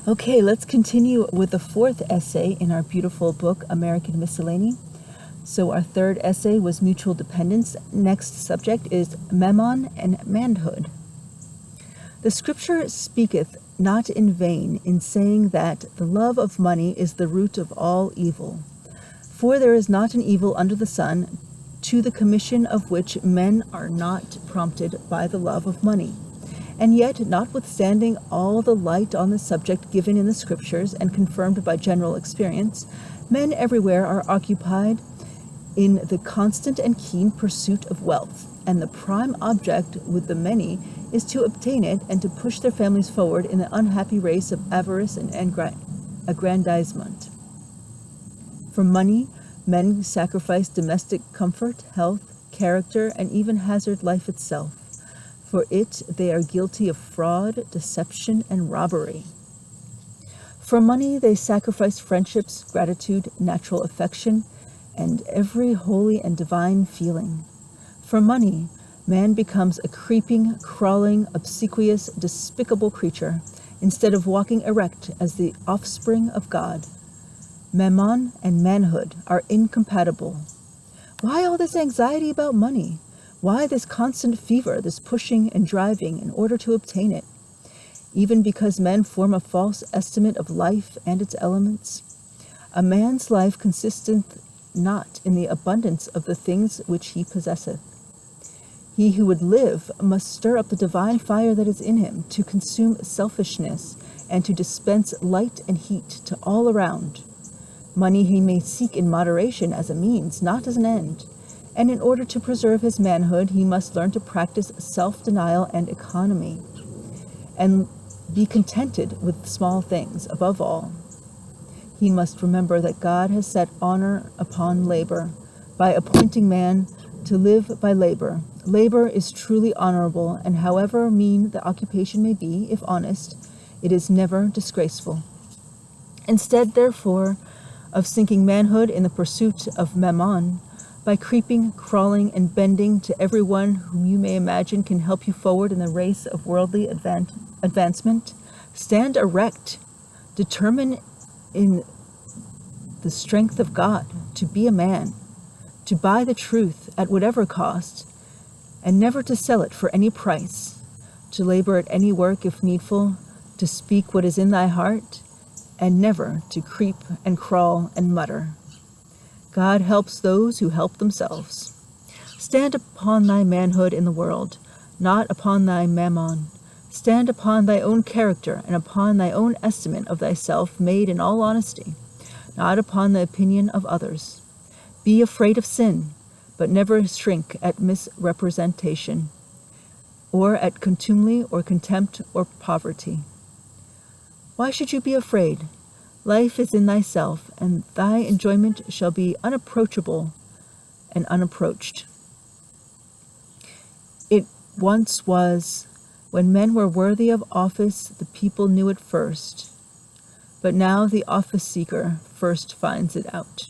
Okay, let's continue with the fourth essay in our beautiful book, American Miscellany. So our third essay was mutual dependence. Next subject is Mammon and Manhood. The scripture speaketh not in vain in saying that the love of money is the root of all evil. For there is not an evil under the sun, to the commission of which men are not prompted by the love of money. And yet, notwithstanding all the light on the subject given in the scriptures and confirmed by general experience, men everywhere are occupied in the constant and keen pursuit of wealth, and the prime object with the many is to obtain it and to push their families forward in the unhappy race of avarice and aggrandizement. For money, men sacrifice domestic comfort, health, character, and even hazard life itself. For it, they are guilty of fraud, deception, and robbery. For money, they sacrifice friendships, gratitude, natural affection, and every holy and divine feeling. For money, man becomes a creeping, crawling, obsequious, despicable creature, instead of walking erect as the offspring of God. Mammon and manhood are incompatible. Why all this anxiety about money? Why this constant fever, this pushing and driving in order to obtain it? Even because men form a false estimate of life and its elements. A man's life consisteth not in the abundance of the things which he possesseth. He who would live must stir up the divine fire that is in him to consume selfishness and to dispense light and heat to all around. Money he may seek in moderation as a means, not as an end. And in order to preserve his manhood, he must learn to practice self-denial and economy, and be contented with small things. Above all, he must remember that God has set honor upon labor by appointing man to live by labor. Labor is truly honorable, and however mean the occupation may be, if honest, it is never disgraceful. Instead, therefore, of sinking manhood in the pursuit of mammon, by creeping, crawling, and bending to everyone whom you may imagine can help you forward in the race of worldly advancement, stand erect, determine in the strength of God to be a man, to buy the truth at whatever cost, and never to sell it for any price, to labor at any work if needful, to speak what is in thy heart, and never to creep and crawl and mutter. God helps those who help themselves. Stand upon thy manhood in the world, not upon thy mammon. Stand upon thy own character and upon thy own estimate of thyself made in all honesty, not upon the opinion of others. Be afraid of sin, but never shrink at misrepresentation, or at contumely or contempt or poverty. Why should you be afraid? Life is in thyself, and thy enjoyment shall be unapproachable and unapproached. It once was, when men were worthy of office, the people knew it first, but now the office seeker first finds it out.